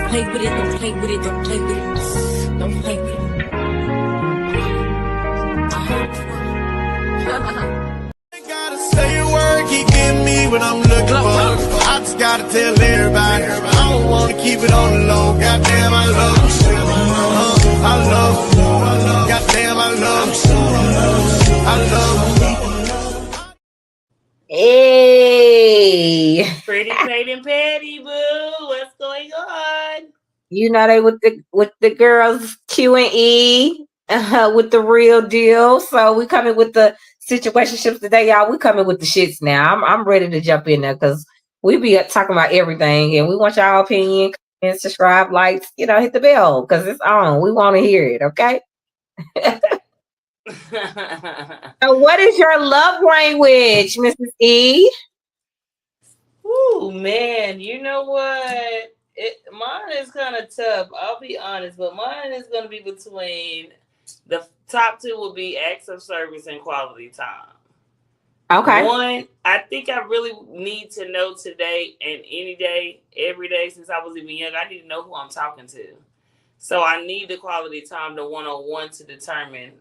play with it, don't play with it, don't play with it. Don't play with it. Gotta say a word, keep getting me what I'm looking for. I just gotta tell everybody, I don't wanna keep it on the low. Goddamn, I love you. I love you. Goddamn, I love you. I love you. Hey, Pretty Peyton Patty, boo. What's going on? you know they with the girls Q and E with the real deal. So we coming with the situationships today, y'all. We coming with the shits now. I'm ready to jump in there because we be talking about everything and we want y'all opinion. And subscribe, likes, hit the bell because it's on. We want to hear it. Okay. So what is your love language, Mrs. E? Ooh, man, you know what? Mine is kind of tough. I'll be honest, but mine is going to be between the top two will be acts of service and quality time. Okay. One, I think I really need to know today and any day, every day since I was even young, I need to know who I'm talking to. So I need the quality time, the one-on-one to determine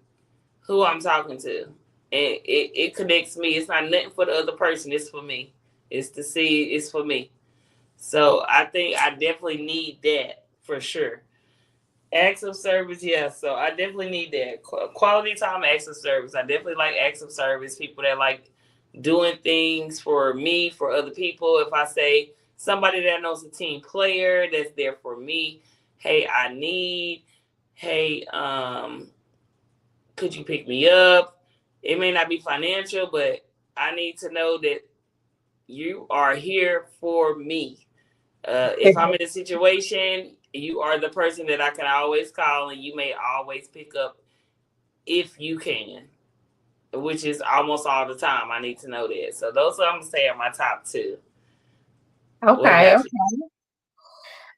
who I'm talking to. And it connects me. It's not nothing for the other person. It's for me. It's for me. So I think I definitely need that for sure. Acts of service, yes. So I definitely need that. Quality time, acts of service. I definitely like acts of service. People that like doing things for me, for other people. If I say somebody that knows a team player that's there for me, hey, could you pick me up? It may not be financial, but I need to know that you are here for me. If I'm in a situation, you are the person that I can always call and you may always pick up if you can, which is almost all the time. I need to know that. So those I'm going to say are my top two. Okay.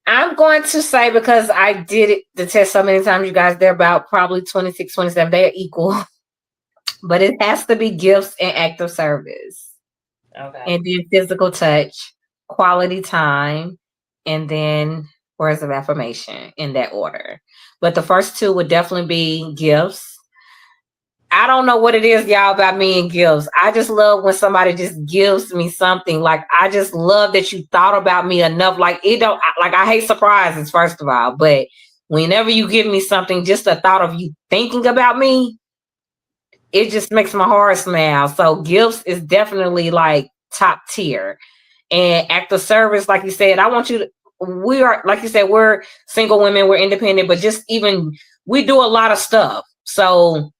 I'm going to say, because I did the test so many times, you guys, they're about probably 26, 27. They're equal. But it has to be gifts and act of service. Okay. And then physical touch, quality time, and then words of affirmation in that order. But the first two would definitely be gifts. I don't know what it is, y'all, about me and gifts. I just love when somebody just gives me something. Like, I just love that you thought about me enough. Like, I hate surprises, first of all. But whenever you give me something, just the thought of you thinking about me, it just makes my heart smile. So gifts is definitely like top tier. And act of service, like you said, I want you to, we are, like you said, we're single women, we're independent, but just even, we do a lot of stuff. So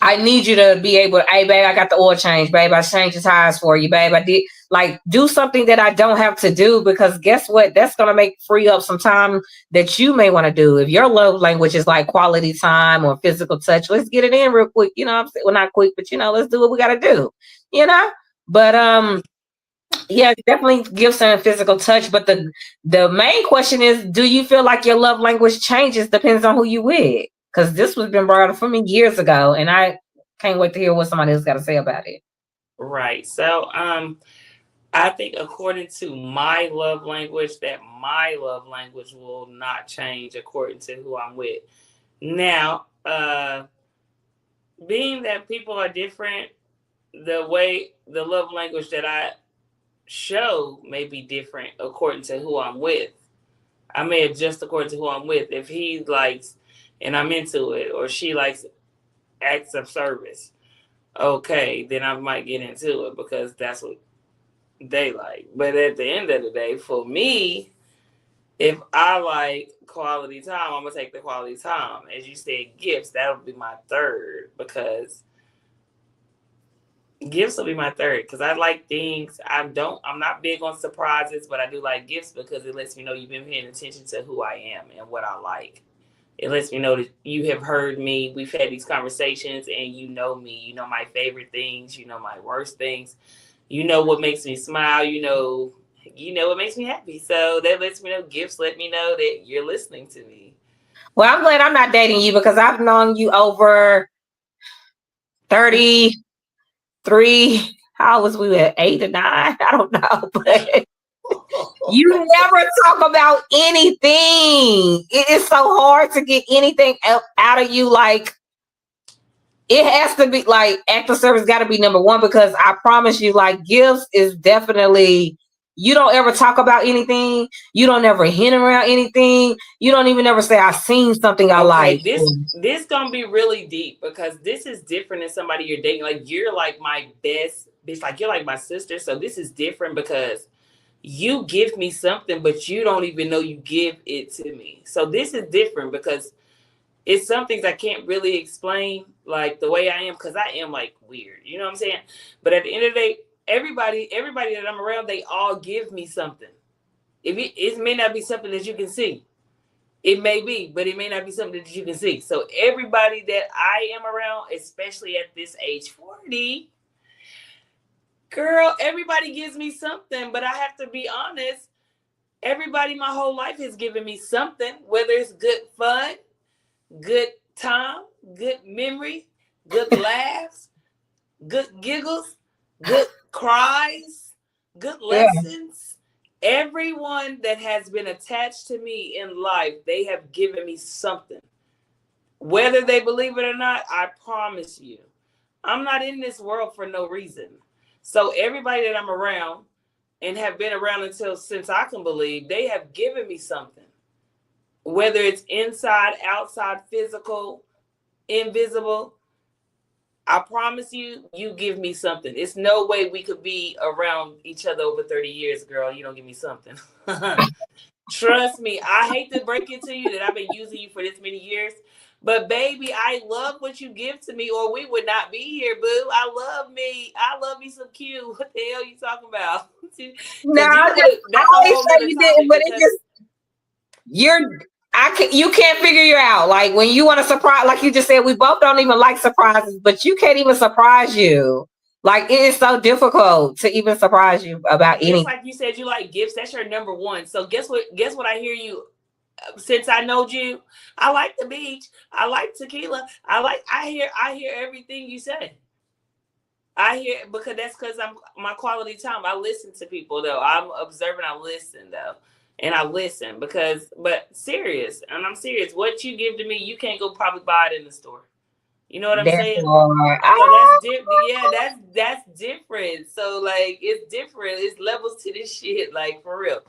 I need you to be able, hey, babe, I got the oil change, babe. I changed the tires for you, babe. I did, like, do something that I don't have to do, because guess what? That's going to free up some time that you may want to do. If your love language is like quality time or physical touch, let's get it in real quick. I'm saying, well, not quick, but let's do what we got to do, But, yeah, definitely gifts and physical touch. But the main question is, do you feel like your love language changes? Depends on who you with. Because this was been brought up for me years ago, and I can't wait to hear what somebody else got to say about it. Right. So, I think according to my love language, that my love language will not change according to who I'm with. Now, being that people are different, the love language that I show may be different according to who I'm with. I may adjust according to who I'm with. If he likes and I'm into it, or she likes acts of service, okay, then I might get into it because that's what they like. But at the end of the day, for me, if I like quality time, I'm gonna take the quality time. As you said, gifts, that would be my third, because gifts will be my third, because I like things. I'm not big on surprises, but I do like gifts because it lets me know you've been paying attention to who I am and what I like. It lets me know that you have heard me. We've had these conversations and you know me. You know my favorite things. You know my worst things. You know what makes me smile. You know what makes me happy. So that lets me know, gifts let me know that you're listening to me. Well, I'm glad I'm not dating you, because I've known you over 33. How was we at 8 or 9? I don't know. But You never talk about anything. It is so hard to get anything out of you. Like, it has to be like act of service got to be number one, because I promise you, like, gifts is definitely, you don't ever talk about anything. You don't ever hint around anything. You don't even ever say, I seen something I like. This gonna be really deep, because this is different than somebody you're dating. Like, you're like my best bitch, like you're like my sister. So this is different because you give me something, but you don't even know you give it to me. So this is different because it's some things I can't really explain, like the way I am, because I am like weird. You know what I'm saying? But at the end of the day, everybody that I'm around, they all give me something. It may not be something that you can see. It may be, but it may not be something that you can see. So everybody that I am around, especially at this age 40, girl, everybody gives me something. But I have to be honest, everybody my whole life has given me something, whether it's good fun, good time, good memory, good laughs, good giggles, good cries, good lessons. Everyone that has been attached to me in life, they have given me something. Whether they believe it or not, I promise you, I'm not in this world for no reason. So everybody that I'm around and have been around since I can believe, they have given me something. Whether it's inside, outside, physical, invisible, I promise you, you give me something. It's no way we could be around each other over 30 years, girl. You don't give me something. Trust me, I hate to break it to you that I've been using you for this many years, but baby, I love what you give to me, or we would not be here, boo. I love me some Q. What the hell you talking about? No, I always say you didn't, but it just you can't figure you out. Like, when you want to surprise, like you just said, we both don't even like surprises, but you can't even surprise you. Like, it is so difficult to even surprise you about anything. Like you said, you like gifts. That's your number one. So guess what I hear you, since I know you, I like the beach. I like tequila. I hear everything you say. I hear, because I'm my quality time. I listen to people though. I'm observant. I listen though. And I listen but serious, and I'm serious. What you give to me, you can't go probably buy it in the store. You know what I'm saying? That's different. So like, it's different. It's levels to this shit, like, for real.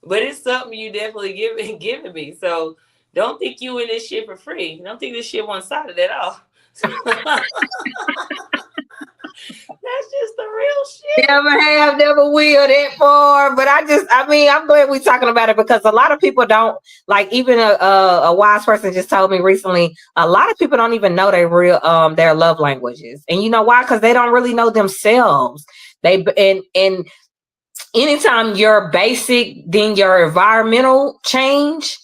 But it's something you definitely giving me. So don't think you in this shit for free. Don't think this shit one-sided at all. That's just the real shit. Never have, never will, that far. But I'm glad we're talking about it, because a lot of people don't, like, even a wise person just told me recently, a lot of people don't even know their love languages. And you know why? Because they don't really know themselves. And anytime your basic, then your environmental change,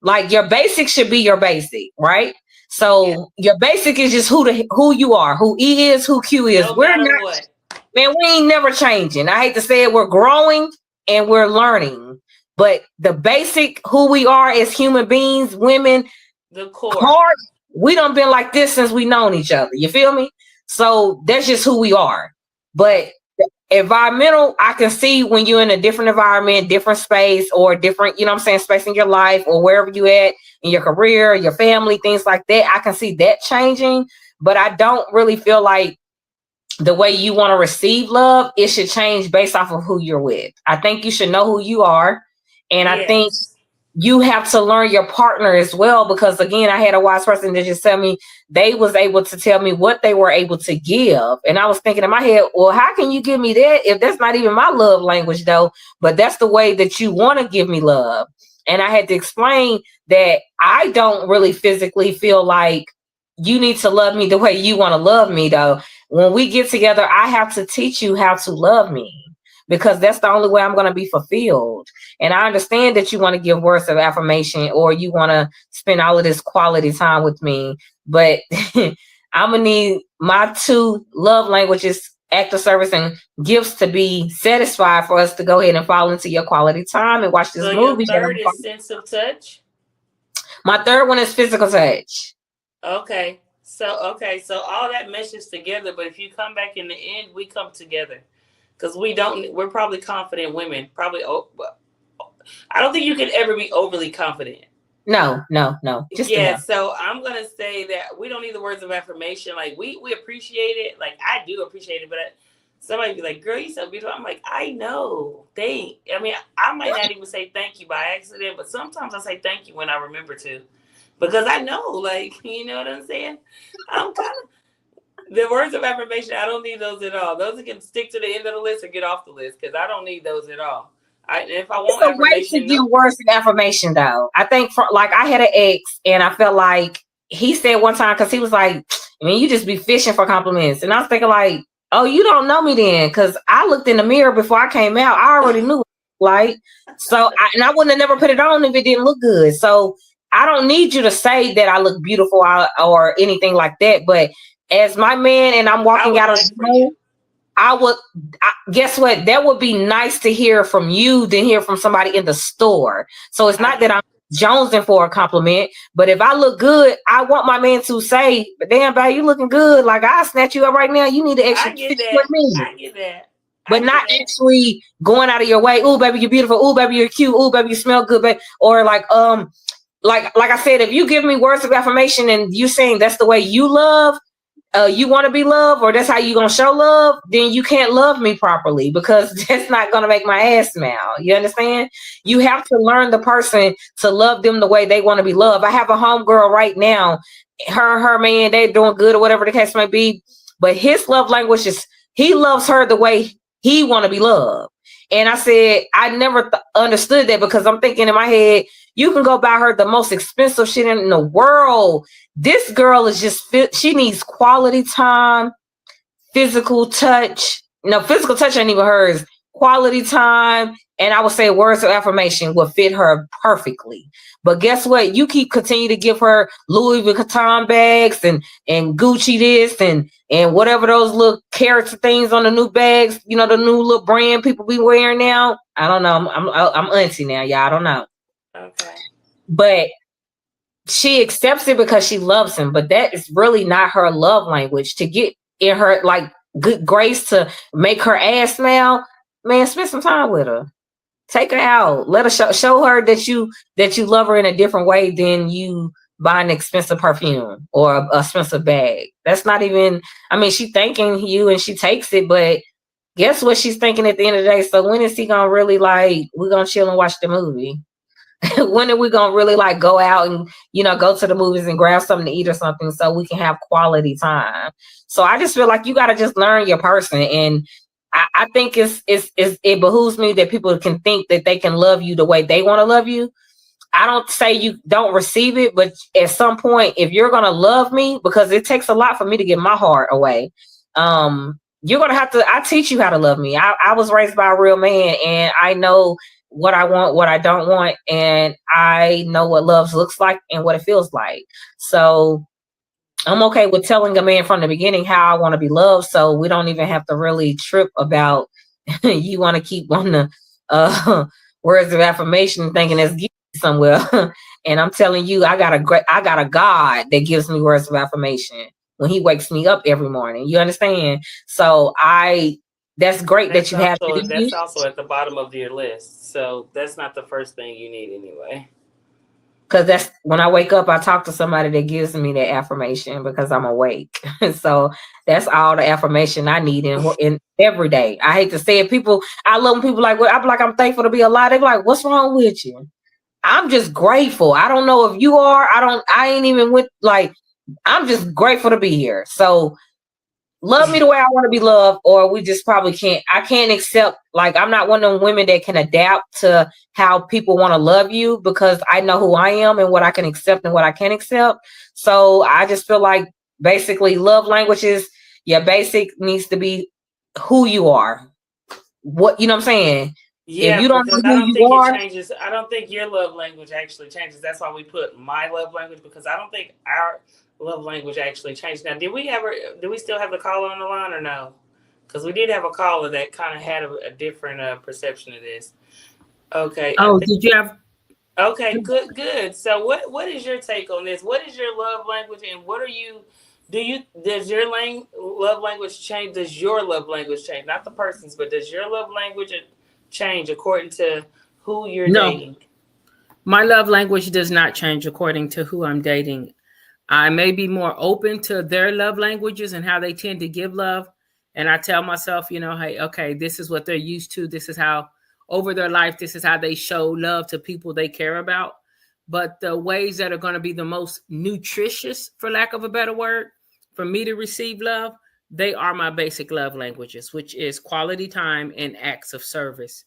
like, your basic should be your basic, right? So your basic is just who you are, who E is, who Q is. We're not, man, we ain't never changing. I hate to say it, we're growing and we're learning. But the basic, who we are as human beings, women, the core, we done been like this since we known each other. You feel me? So that's just who we are. But environmental, I can see when you're in a different environment, different space, or different, space in your life, or wherever you at in your career, your family, things like that. I can see that changing, but I don't really feel like the way you want to receive love, it should change based off of who you're with. I think you should know who you are. And I think you have to learn your partner as well, because again, I had a wise person that just tell me they was able to tell me what they were able to give. And I was thinking in my head, well, how can you give me that if that's not even my love language though? But that's the way that you want to give me love. And I had to explain that I don't really physically feel like you need to love me the way you want to love me though. When we get together, I have to teach you how to love me, because that's the only way I'm going to be fulfilled. And I understand that you want to give words of affirmation, or you want to spend all of this quality time with me, but I'm going to need my 2 love languages, act of service and gifts, to be satisfied for us to go ahead and fall into your quality time and watch this movie. Your third is sense of touch? My third one is physical touch. Okay. So all that meshes together, but if you come back in the end, we come together. Because we're probably confident women, probably I don't think you can ever be overly confident. No. Just enough. So I'm gonna say that we don't need the words of affirmation. Like we appreciate it. Like I do appreciate it, but somebody be like, "Girl, you so beautiful." I'm like, I know. I mean, I might not even say thank you by accident, but sometimes I say thank you when I remember to, because I know, like, you know what I'm saying. I'm kind of the words of affirmation. I don't need those at all. Those can stick to the end of the list or get off the list because I don't need those at all. If I want it's a way to give words of affirmation, though. I think, like, I had an ex, and I felt like he said one time, because he was like, I mean, you just be fishing for compliments. And I was thinking, like, oh, you don't know me then, because I looked in the mirror before I came out. I already knew it, like, so, I wouldn't have never put it on if it didn't look good. So I don't need you to say that I look beautiful or anything like that. But as my man, and I'm walking out of the room, guess what? That would be nice to hear from you than hear from somebody in the store. So it's not that I'm jonesing for a compliment, but if I look good, I want my man to say, "But damn, babe, you looking good. Like, I'll snatch you up right now. You need to actually fit with me." I get that. But not actually going out of your way. "Ooh, baby, you're beautiful. Ooh, baby, you're cute. Ooh, baby, you smell good, babe." Or like I said, if you give me words of affirmation and you saying that's the way you love, you want to be loved, or that's how you gonna show love, then you can't love me properly, because that's not gonna make my ass smile. You understand? You have to learn the person to love them the way they want to be loved. I have a homegirl right now, her man, they're doing good or whatever the case may be, but his love language is he loves her the way he want to be loved. And I said, I never understood that, because I'm thinking in my head, you can go buy her the most expensive shit in the world. This girl is just she needs quality time, physical touch. No, physical touch ain't even hers. Quality time, and I would say words of affirmation would fit her perfectly. But guess what? You continue to give her Louis Vuitton bags and Gucci this and whatever those little character things on the new bags, you know, the new little brand people be wearing now. I don't know. I'm auntie now, y'all. I don't know. Okay. But she accepts it because she loves him. But that is really not her love language. To get in her like good grace, to make her ass smile, man, spend some time with her. Take her out. Let her show her that you love her in a different way than you buy an expensive perfume or a expensive bag. That's not even, I mean, she thanking you and she takes it, but guess what she's thinking at the end of the day? So when is he gonna really, like, we're gonna chill and watch the movie? When are we gonna really, like, go out and, you know, go to the movies and grab something to eat or something so we can have quality time? So I just feel like you got to just learn your person. And I think it behooves me that people can think that they can love you the way they want to love you. I don't say you don't receive it, but at some point, if you're going to love me, because it takes a lot for me to give my heart away, you're going to have to, I teach you how to love me. I was raised by a real man, and I know what I want, what I don't want, and I know what love looks like and what it feels like. So I'm okay with telling a man from the beginning how I want to be loved, so we don't even have to really trip about you want to keep on the words of affirmation thinking it's somewhere. And I'm telling you, I got a God that gives me words of affirmation when he wakes me up every morning. You understand? So that's great that you have. That's also at the bottom of your list. So that's not the first thing you need anyway. Because that's when I wake up, I talk to somebody that gives me that affirmation because I'm awake. So that's all the affirmation I need in every day. I hate to say it. I love when people like, well, I'm thankful to be alive. They're like, what's wrong with you? I'm just grateful. I don't know if you are. I ain't even with, like, I'm just grateful to be here. So love me the way I want to be loved, or we just probably can't. I can't accept, like, I'm not one of them women that can adapt to how people want to love you, because I know who I am and what I can accept and what I can't accept. So I just feel like basically love languages, your basic needs to be who you are. What, you know what I'm saying? Yeah, if you don't know who you are, it changes. I don't think your love language actually changes. That's why we put my love language, because I don't think our love language actually changed. Now, do we still have the caller on the line or no? Because we did have a caller that kind of had a different perception of this. Okay. Oh, did you have? Okay, good. So what is your take on this? What is your love language, and what are you? Does your love language change? Does your love language change? Not the person's, but does your love language change according to who you're dating? My love language does not change according to who I'm dating. I may be more open to their love languages and how they tend to give love. And I tell myself, hey, okay, this is what they're used to. This is how over their life, this is how they show love to people they care about. But the ways that are going to be the most nutritious, for lack of a better word, for me to receive love, they are my basic love languages, which is quality time and acts of service.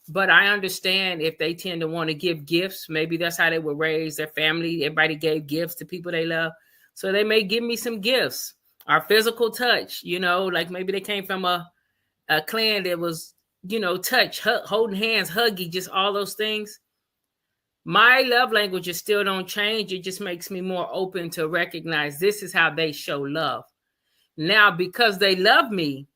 But I understand if they tend to want to give gifts, maybe that's how they were raised, their family, everybody gave gifts to people they love. So they may give me some gifts. Our physical touch, like maybe they came from a clan that was, touch, holding hands, huggy, just all those things. My love languages still don't change. It just makes me more open to recognize this is how they show love. Now, because they love me,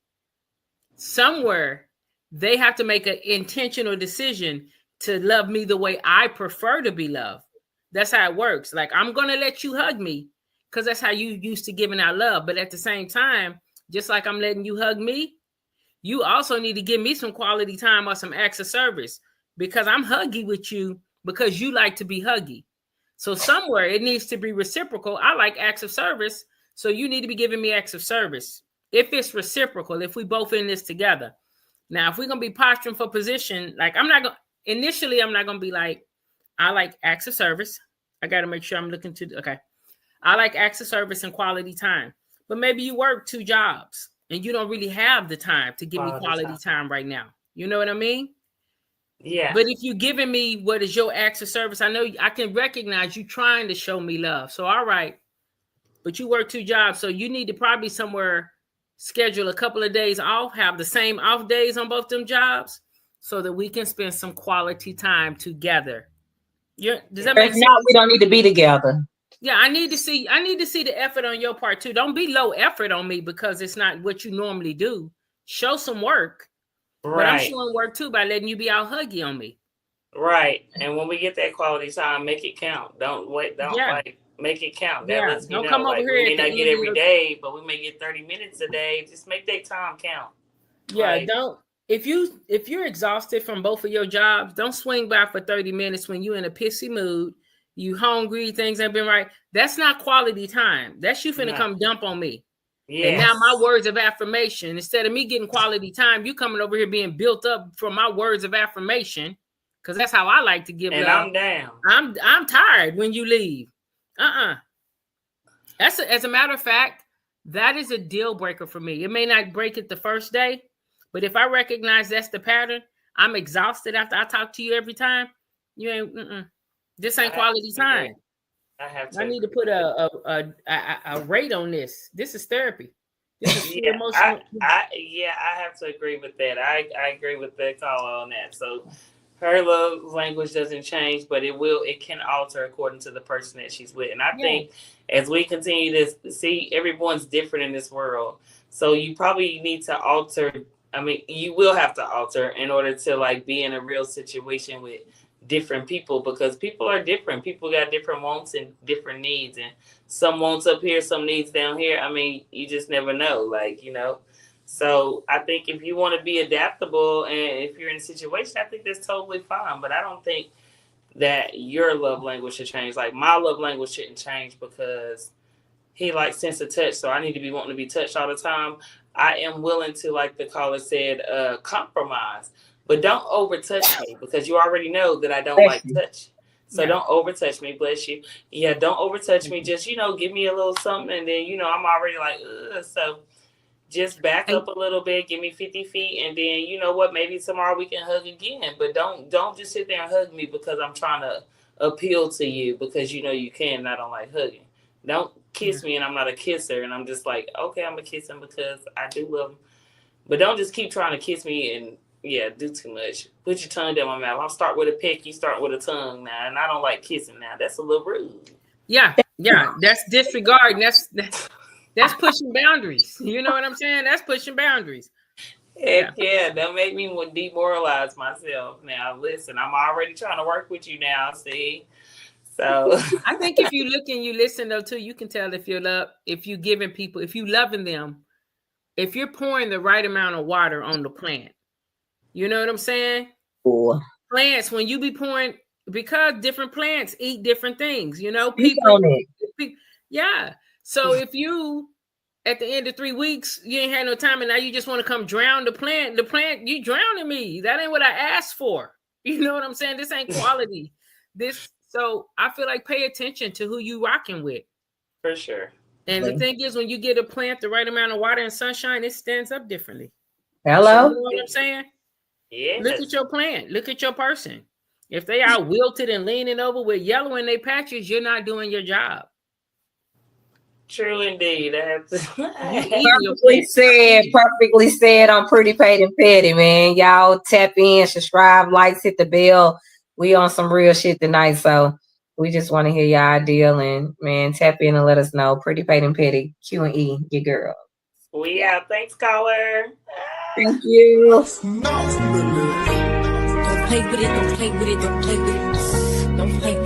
somewhere they have to make an intentional decision to love me the way I prefer to be loved. That's how it works. Like, I'm going to let you hug me because that's how you used to giving out love. But at the same time, just like I'm letting you hug me, you also need to give me some quality time or some acts of service because I'm huggy with you because you like to be huggy. So somewhere it needs to be reciprocal. I like acts of service. So you need to be giving me acts of service. If it's reciprocal, if we both in this together. Now, if we're going to be posturing for position, like I'm not going to be like, I like acts of service. I got to make sure I'm looking to, okay. I like acts of service and quality time, but maybe you work 2 jobs and you don't really have the time to give me quality time right now. You know what I mean? Yeah. But if you're giving me what is your acts of service, I know I can recognize you trying to show me love. So, all right, but you work 2 jobs. So you need to probably somewhere schedule a couple of days off, have the same off days on both them jobs so that we can spend some quality time together. Does that make sense? Now we don't need to be together. Yeah, I need to see the effort on your part too. Don't be low effort on me because it's not what you normally do. Show some work. Right. But I'm showing work too by letting you be out huggy on me. Right. And when we get that quality time, make it count. Don't wait. Make it count. That lets me know. Come over here. We may not get every day, but we may get 30 minutes a day. Just make that time count. Yeah, right? If you're exhausted from both of your jobs, don't swing by for 30 minutes when you're in a pissy mood, you hungry, things ain't been right. That's not quality time. That's you finna come dump on me. Yes. And now my words of affirmation, instead of me getting quality time, you coming over here being built up from my words of affirmation, because that's how I like to give love. I'm down. I'm tired when you leave. As a matter of fact, that is a deal breaker for me. It may not break it the first day, but if I recognize that's the pattern, I'm exhausted after I talk to you every time. You ain't. This ain't quality time. I need to put a rate on this. This is therapy. This is emotional. I have to agree with that. I agree with that call on that. So her love language doesn't change, but it can alter according to the person that she's with. And I think as we continue to see, everyone's different in this world. So you probably need to alter. I mean, you will have to alter in order to be in a real situation with different people, because people are different. People got different wants and different needs, and some wants up here, some needs down here. I mean, you just never know, So I think if you want to be adaptable and if you're in a situation, I think that's totally fine. But I don't think that your love language should change. Like, my love language shouldn't change because he likes sense of touch. So I need to be wanting to be touched all the time. I am willing to, like the caller said, compromise. But don't over touch me, because you already know that I don't like touch. So don't over touch me, bless you. Yeah, don't over touch me. Just, give me a little something, and then, I'm already like, ugh. So just back up a little bit, give me 50 feet, and then, you know what, maybe tomorrow we can hug again. But don't just sit there and hug me because I'm trying to appeal to you, because you can, and I don't like hugging. Don't kiss me and I'm not a kisser, and I'm just like, okay, I'm gonna kiss him because I do love him. But don't just keep trying to kiss me and do too much. Put your tongue down my mouth. I'll start with a peck, you start with a tongue now, and I don't like kissing now. That's a little rude. Yeah, that's disregarding. That's pushing boundaries. You know what I'm saying? That's pushing boundaries. Heck yeah, don't make me demoralize myself. Now, listen, I'm already trying to work with you now, see? So I think if you look and you listen though too, you can tell if you're giving people, if you loving them, if you're pouring the right amount of water on the plant. You know what I'm saying? Cool. Plants, when you be pouring because different plants eat different things. You know, Speak on it. Yeah. So if you at the end of 3 weeks you ain't had no time, and now you just want to come drown the plant, you drowning me. That ain't what I asked for. You know what I'm saying? This ain't quality. So I feel like pay attention to who you rocking with. For sure. And the thing is, when you get a plant the right amount of water and sunshine, it stands up differently. Hello? You know what I'm saying? Yeah. Look at your plant. Look at your person. If they are wilted and leaning over with yellow in their patches, you're not doing your job. True indeed. I have to. Perfectly said on Pretty Paid and Petty, man. Y'all tap in, subscribe, likes, hit the bell. We on some real shit tonight, so we just want to hear your ideal, and man, tap in and let us know. Pretty Paid and Petty, Q&E, your girl. We out. Thanks, caller. Thank you. Don't play with it, don't play with it, don't play with it. Don't play with it.